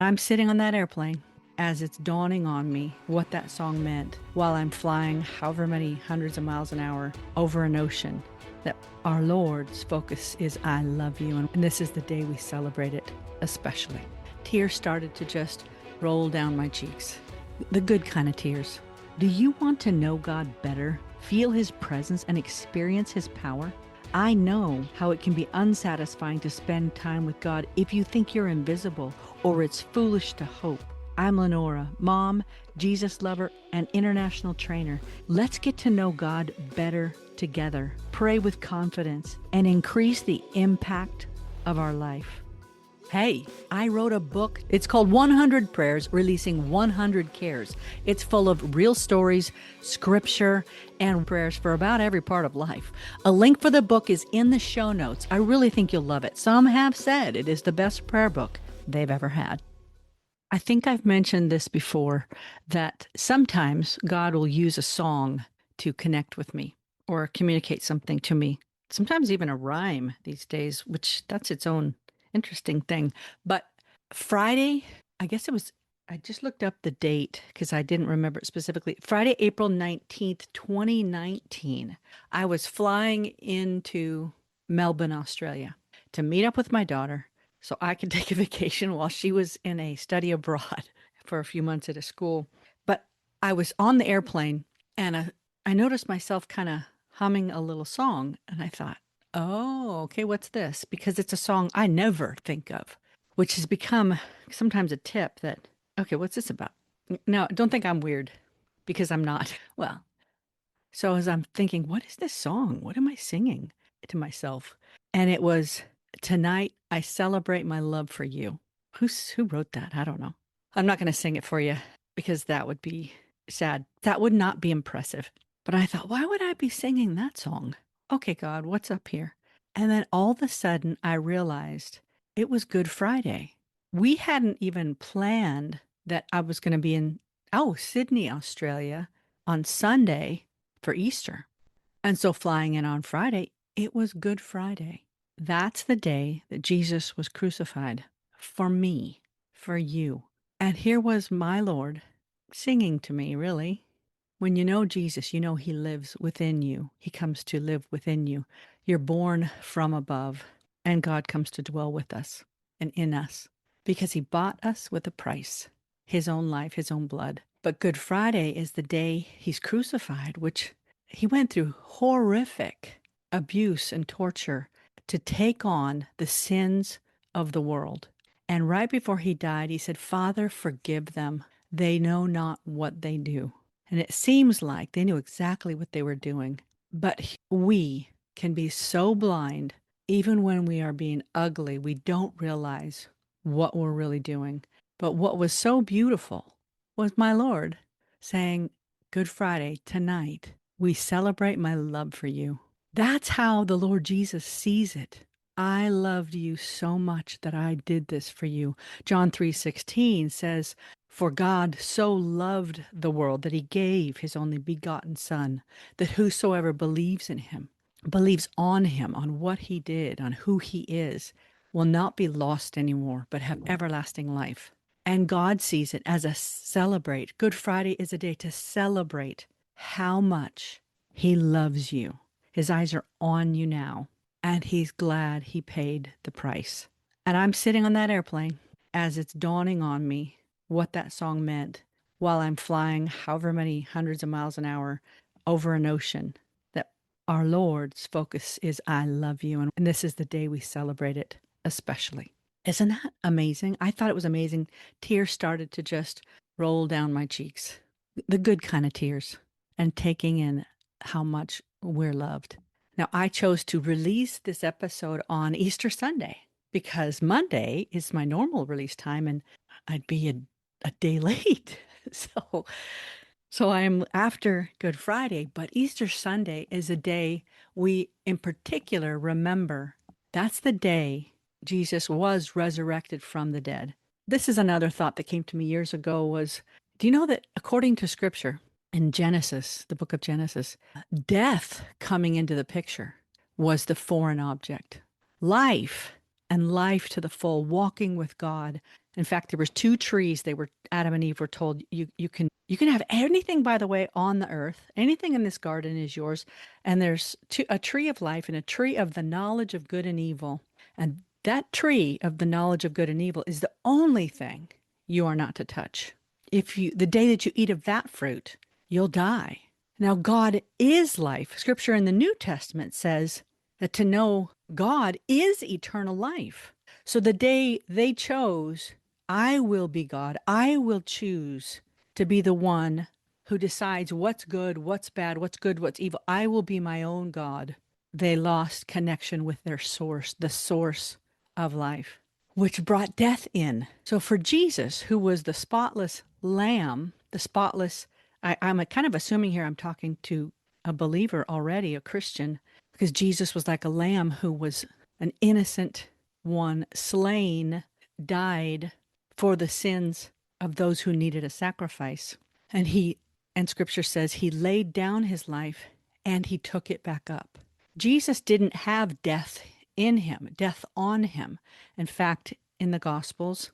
I'm sitting on that airplane as it's dawning on me what that song meant while I'm flying however many hundreds of miles an hour over an ocean. That our Lord's focus is I love you. And this is the day we celebrate it, especially. Tears started to just roll down my cheeks. The good kind of tears. Do you want to know God better, feel His presence, and experience His power? I know how it can be unsatisfying to spend time with God if you think you're invisible or it's foolish to hope. I'm Lenora, mom, Jesus lover, and international trainer. Let's get to know God better together, pray with confidence, and increase the impact of our life. Hey, I wrote a book. It's called 100 Prayers, Releasing 100 Cares. It's full of real stories, scripture, and prayers for about every part of life. A link for the book is in the show notes. I really think you'll love it. Some have said it is the best prayer book they've ever had. I think I've mentioned this before, that sometimes God will use a song to connect with me or communicate something to me. Sometimes even a rhyme these days, which that's its own interesting thing. But Friday, I guess it was, I just looked up the date because I didn't remember it specifically. Friday, April 19th, 2019, I was flying into Melbourne, Australia to meet up with my daughter so I could take a vacation while she was in a study abroad for a few months at a school. But I was on the airplane and I noticed myself kind of humming a little song, and I thought, oh, okay, what's this? Because it's a song I never think of, which has become sometimes a tip that, okay, what's this about? Now, don't think I'm weird because I'm not. Well, so as I'm thinking, what is this song? What am I singing to myself? And it was, Tonight I Celebrate My Love for You. Who wrote that? I don't know. I'm not going to sing it for you because that would be sad. That would not be impressive. But I thought, why would I be singing that song? Okay, God, what's up here? And then all of a sudden I realized it was Good Friday. We hadn't even planned that I was going to be in, Sydney, Australia on Sunday for Easter. And so flying in on Friday, it was Good Friday. That's the day that Jesus was crucified for me, for you. And here was my Lord singing to me, really. When you know Jesus, you know He lives within you. He comes to live within you. You're born from above, and God comes to dwell with us and in us because He bought us with a price, His own life, His own blood. But Good Friday is the day He's crucified, which He went through horrific abuse and torture to take on the sins of the world. And right before He died, He said, Father, forgive them. They know not what they do. And it seems like they knew exactly what they were doing. But we can be so blind, even when we are being ugly, we don't realize what we're really doing. But what was so beautiful was my Lord saying, Good Friday, tonight, we celebrate my love for you. That's how the Lord Jesus sees it. I loved you so much that I did this for you. John 3:16 says, For God so loved the world that He gave His only begotten Son, that whosoever believes in Him, believes on Him, on what He did, on who He is, will not be lost anymore, but have everlasting life. And God sees it as a celebrate. Good Friday is a day to celebrate how much He loves you. His eyes are on you now, and He's glad He paid the price. And I'm sitting on that airplane as it's dawning on me what that song meant while I'm flying however many hundreds of miles an hour over an ocean. That our Lord's focus is I love you. And this is the day we celebrate it, especially. Isn't that amazing? I thought it was amazing. Tears started to just roll down my cheeks. The good kind of tears, and taking in how much we're loved. Now, I chose to release this episode on Easter Sunday because Monday is my normal release time and I'd be a day late. So I am after Good Friday, but Easter Sunday is a day we in particular remember. That's the day Jesus was resurrected from the dead. This is another thought that came to me years ago was, do you know that according to scripture, in Genesis, the book of Genesis, death coming into the picture was the foreign object. Life and life to the full, walking with God, In fact, there was two trees. Adam and Eve were told you can have anything, by the way, on the earth. Anything in this garden is yours. And there's a tree of life and a tree of the knowledge of good and evil. And that tree of the knowledge of good and evil is the only thing you are not to touch. The day that you eat of that fruit, you'll die. Now, God is life. Scripture in the New Testament says that to know God is eternal life. So the day they chose, I will be God, I will choose to be the one who decides what's good, what's bad, what's good, what's evil. I will be my own God. They lost connection with their source, the source of life, which brought death in. So for Jesus, who was the spotless lamb, I'm kind of assuming here I'm talking to a believer already, a Christian, because Jesus was like a lamb who was an innocent one, slain, died for the sins of those who needed a sacrifice. And scripture says he laid down his life and he took it back up. Jesus didn't have death in him, death on him. In fact, in the Gospels,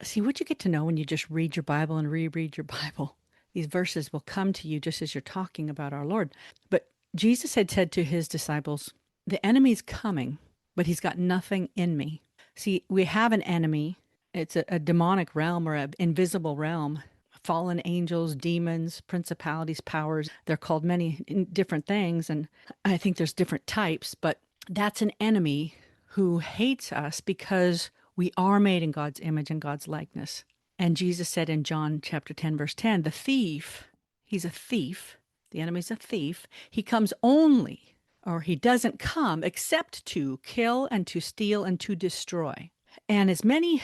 see what you get to know when you just read your Bible and reread your Bible. These verses will come to you just as you're talking about our Lord. But Jesus had said to his disciples, the enemy's coming, but he's got nothing in me. See, we have an enemy. It's a demonic realm or an invisible realm. Fallen angels, demons, principalities, powers. They're called many different things. And I think there's different types, but that's an enemy who hates us because we are made in God's image and God's likeness. And Jesus said in John chapter 10, verse 10, the thief, he's a thief. The enemy's a thief. He comes only, or he doesn't come except to kill and to steal and to destroy. And as many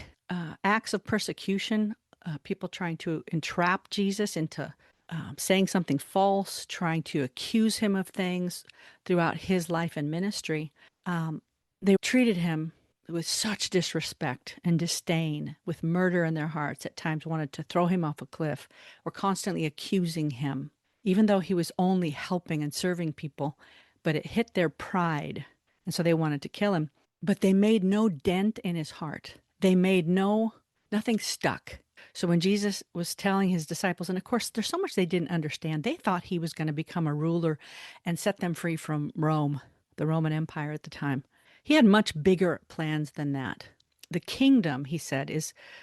acts of persecution, people trying to entrap Jesus into saying something false, trying to accuse him of things throughout his life and ministry, they treated him with such disrespect and disdain, with murder in their hearts, at times wanted to throw him off a cliff, or constantly accusing him, even though he was only helping and serving people. But it hit their pride, and so they wanted to kill him. But they made no dent in his heart. They made nothing stuck. So when Jesus was telling his disciples, and of course, there's so much they didn't understand. They thought he was going to become a ruler and set them free from Rome, the Roman Empire at the time. He had much bigger plans than that. The kingdom, he said,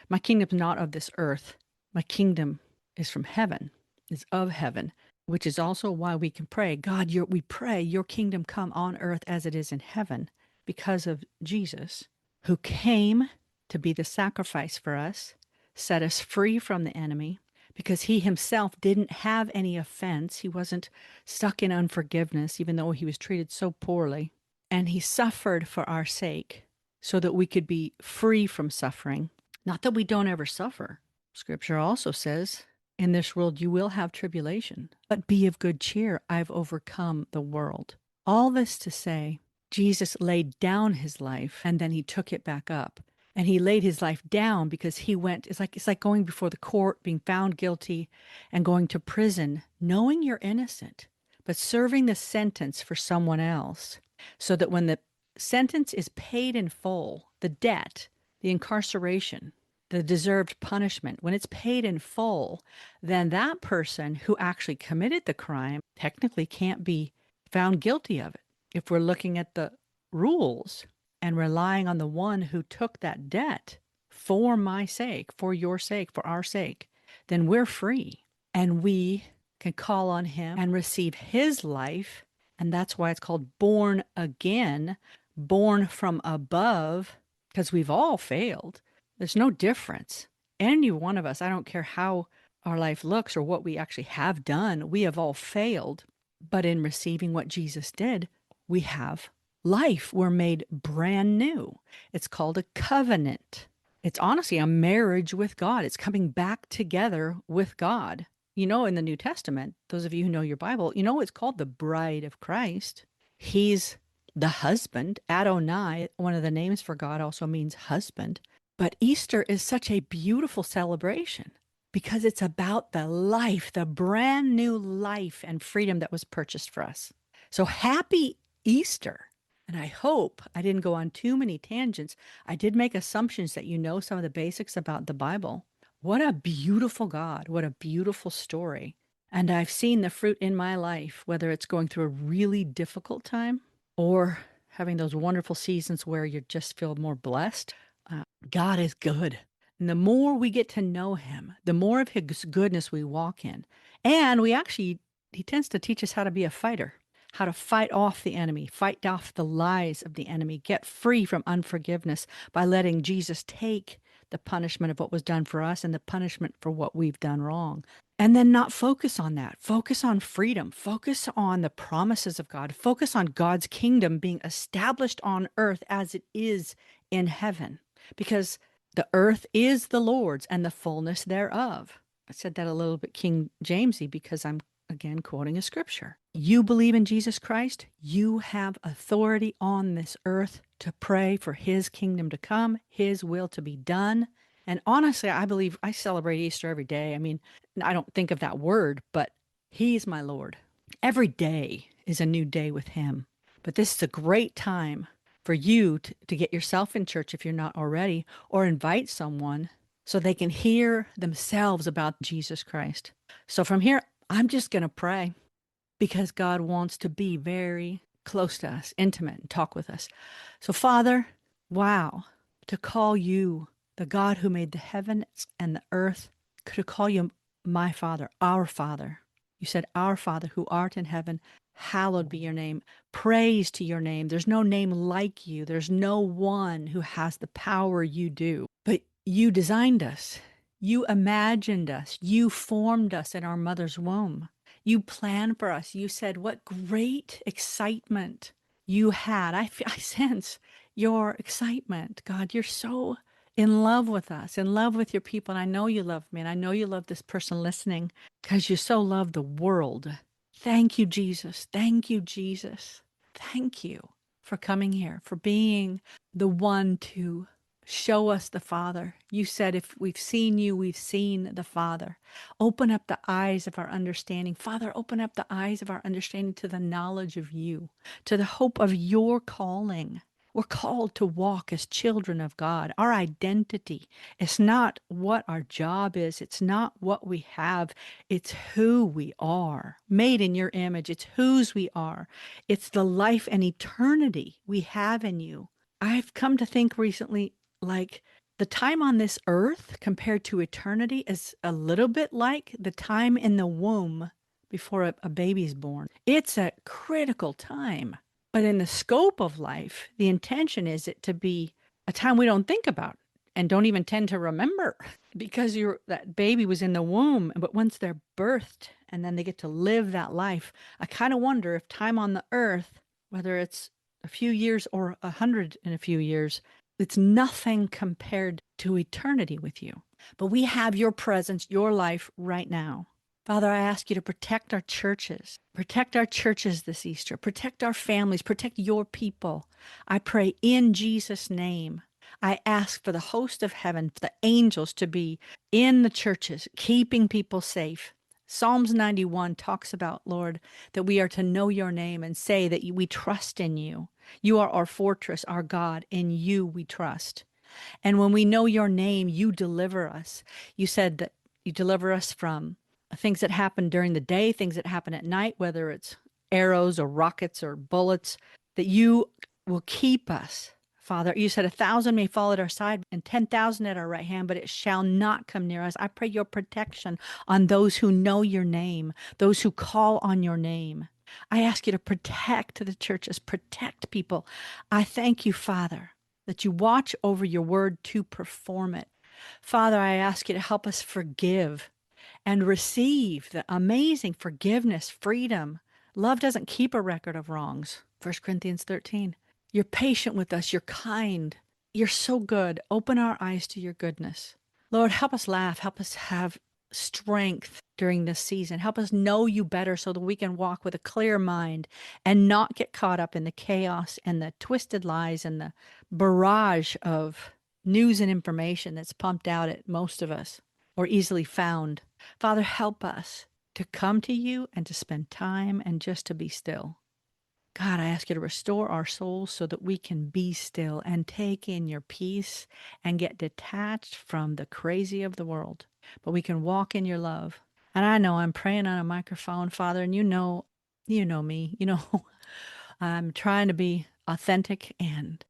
my kingdom's not of this earth. My kingdom is from heaven, is of heaven, which is also why we can pray, God, we pray your kingdom come on earth as it is in heaven, because of Jesus, who came to be the sacrifice for us, set us free from the enemy, because he himself didn't have any offense. He wasn't stuck in unforgiveness, even though he was treated so poorly. And he suffered for our sake so that we could be free from suffering. Not that we don't ever suffer. Scripture also says, in this world you will have tribulation, but be of good cheer. I've overcome the world. All this to say, Jesus laid down his life and then he took it back up. And he laid his life down because he went, it's like going before the court, being found guilty and going to prison, knowing you're innocent, but serving the sentence for someone else. So that when the sentence is paid in full, the debt, the incarceration, the deserved punishment, when it's paid in full, then that person who actually committed the crime technically can't be found guilty of it. If we're looking at the rules and relying on the one who took that debt for my sake, for your sake, for our sake, then we're free and we can call on him and receive his life. And that's why it's called born again, born from above, because we've all failed. There's no difference. Any one of us, I don't care how our life looks or what we actually have done, we have all failed. But in receiving what Jesus did, we have life. We're made brand new. It's called a covenant. It's honestly a marriage with God. It's coming back together with God. You know, in the New Testament, those of you who know your Bible, you know it's called the bride of Christ. He's the husband. Adonai, one of the names for God, also means husband. But Easter is such a beautiful celebration because it's about the life, the brand new life and freedom that was purchased for us. So happy Easter. And I hope I didn't go on too many tangents. I did make assumptions that you know some of the basics about the Bible. What a beautiful God. What a beautiful story. And I've seen the fruit in my life, whether it's going through a really difficult time or having those wonderful seasons where you just feel more blessed. God is good. And the more we get to know him, the more of his goodness we walk in. And he tends to teach us how to be a fighter, how to fight off the enemy, fight off the lies of the enemy, get free from unforgiveness by letting Jesus take the punishment of what was done for us and the punishment for what we've done wrong. And then not focus on that. Focus on freedom. Focus on the promises of God. Focus on God's kingdom being established on earth as it is in heaven. Because the earth is the Lord's and the fullness thereof. I said that a little bit King Jamesy because I'm again quoting a scripture. You believe in Jesus Christ, you have authority on this earth to pray for his kingdom to come, his will to be done. And honestly, I believe I celebrate Easter every day. I mean, I don't think of that word, but he's my Lord. Every day is a new day with him. But this is a great time for you to get yourself in church if you're not already, or invite someone so they can hear themselves about Jesus Christ. So from here, I'm just going to pray because God wants to be very close to us, intimate, and talk with us. So, Father, wow, to call you the God who made the heavens and the earth, to call you my Father, our Father. You said, Our Father who art in heaven, hallowed be your name. Praise to your name. There's no name like you. There's no one who has the power you do. But you designed us. You imagined us. You formed us in our mother's womb. You planned for us. You said, what great excitement you had. I sense your excitement. God, you're so in love with us, in love with your people. And I know you love me. And I know you love this person listening because you so love the world. Thank you, Jesus. Thank you, Jesus. Thank you for coming here, for being the one to show us the Father. You said, if we've seen you, we've seen the Father. Open up the eyes of our understanding. Father, open up the eyes of our understanding to the knowledge of you, to the hope of your calling. We're called to walk as children of God. Our identity is not what our job is. It's not what we have. It's who we are, made in your image. It's whose we are. It's the life and eternity we have in you. I've come to think recently, like the time on this earth compared to eternity is a little bit like the time in the womb before a baby's born. It's a critical time. But in the scope of life, the intention is it to be a time we don't think about and don't even tend to remember because that baby was in the womb. But once they're birthed and then they get to live that life, I kind of wonder if time on the earth, whether it's a few years or 100 in a few years, it's nothing compared to eternity with you. But we have your presence, your life right now. Father, I ask you to protect our churches. Protect our churches this Easter. Protect our families. Protect your people. I pray in Jesus' name. I ask for the host of heaven, for the angels to be in the churches, keeping people safe. Psalms 91 talks about, Lord, that we are to know your name and say that we trust in you. You are our fortress, our God. In you we trust. And when we know your name, you deliver us. You said that you deliver us from things that happen during the day, things that happen at night, whether it's arrows or rockets or bullets, that you will keep us. Father, you said 1,000 may fall at our side and 10,000 at our right hand, but it shall not come near us. I pray your protection on those who know your name, those who call on your name. I ask you to protect the churches, protect people. I thank you, Father, that you watch over your word to perform it. Father, I ask you to help us forgive and receive the amazing forgiveness, freedom. Love doesn't keep a record of wrongs. 1 Corinthians 13. You're patient with us. You're kind. You're so good. Open our eyes to your goodness. Lord, help us laugh. Help us have strength during this season. Help us know you better so that we can walk with a clear mind and not get caught up in the chaos and the twisted lies and the barrage of news and information that's pumped out at most of us or easily found. Father, help us to come to you and to spend time and just to be still. God, I ask you to restore our souls so that we can be still and take in your peace and get detached from the crazy of the world. But we can walk in your love. And I know I'm praying on a microphone, Father, and you know me. I'm trying to be authentic and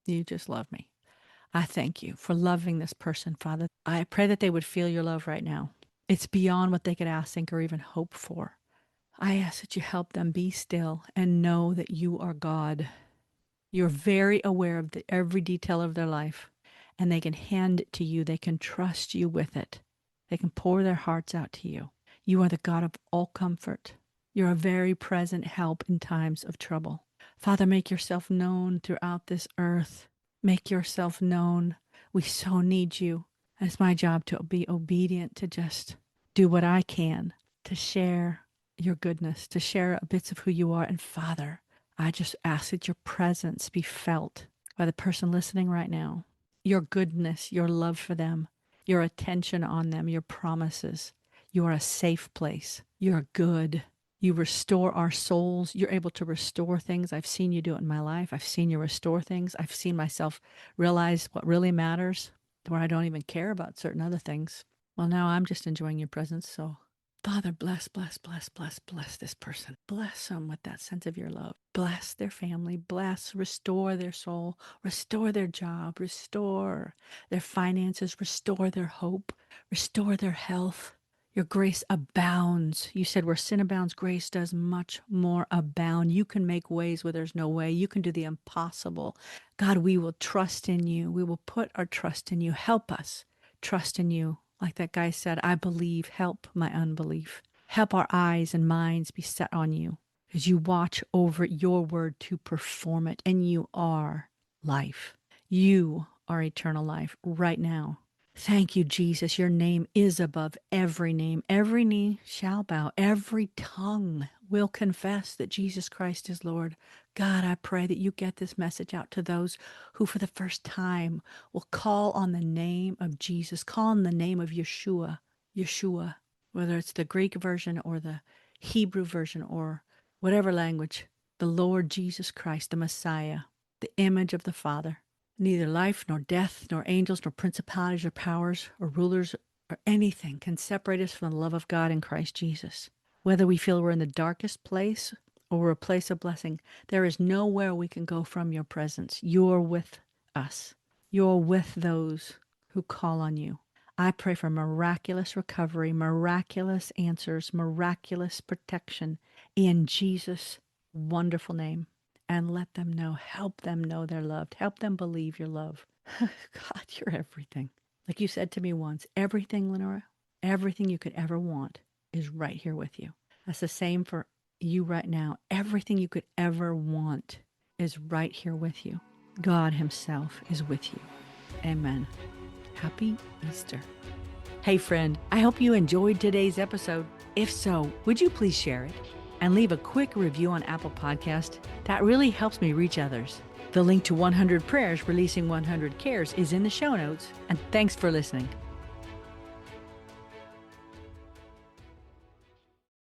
you just love me. I thank you for loving this person, Father. I pray that they would feel your love right now. It's beyond what they could ask, think, or even hope for. I ask that you help them be still and know that you are God. You're very aware of every detail of their life, and they can hand it to you. They can trust you with it. They can pour their hearts out to you. You are the God of all comfort. You're a very present help in times of trouble. Father, make yourself known throughout this earth. Make yourself known. We so need you. And it's my job to be obedient, to just do what I can to share your goodness, to share bits of who you are. And Father, I just ask that your presence be felt by the person listening right now. Your goodness, your love for them, your attention on them, your promises. You are a safe place. You're good. You restore our souls. You're able to restore things. I've seen you do it in my life. I've seen you restore things. I've seen myself realize what really matters, where I don't even care about certain other things. Well, now I'm just enjoying your presence. So, Father, bless this person. Bless them with that sense of your love. Bless their family. Restore their soul. Restore their job. Restore their finances. Restore their hope. Restore their health. Your grace abounds. You said where sin abounds, grace does much more abound. You can make ways where there's no way. You can do the impossible. God, we will trust in you. We will put our trust in you. Help us trust in you. Like that guy said, I believe, help my unbelief. Help our eyes and minds be set on you as you watch over your word to perform it. And you are life. You are eternal life right now. Thank you, Jesus. Your name is above every name. Every knee shall bow. Every tongue will confess that Jesus Christ is Lord. God, I pray that you get this message out to those who for the first time will call on the name of Jesus, call on the name of Yeshua, whether it's the Greek version or the Hebrew version or whatever language, the Lord Jesus Christ, the Messiah, the image of the Father. Neither life, nor death, nor angels, nor principalities, or powers, or rulers, or anything can separate us from the love of God in Christ Jesus. Whether we feel we're in the darkest place or we're a place of blessing, there is nowhere we can go from your presence. You're with us. You're with those who call on you. I pray for miraculous recovery, miraculous answers, miraculous protection in Jesus' wonderful name. And let them know, help them know they're loved. Help them believe your love. God, you're everything. Like you said to me once, everything, Lenora, everything you could ever want is right here with you. That's the same for you right now. Everything you could ever want is right here with you. God himself is with you. Amen. Happy Easter. Hey friend, I hope you enjoyed today's episode. If so, would you please share it and leave a quick review on Apple Podcast? That really helps me reach others. The link to 100 Prayers Releasing 100 Cares is in the show notes, and thanks for listening.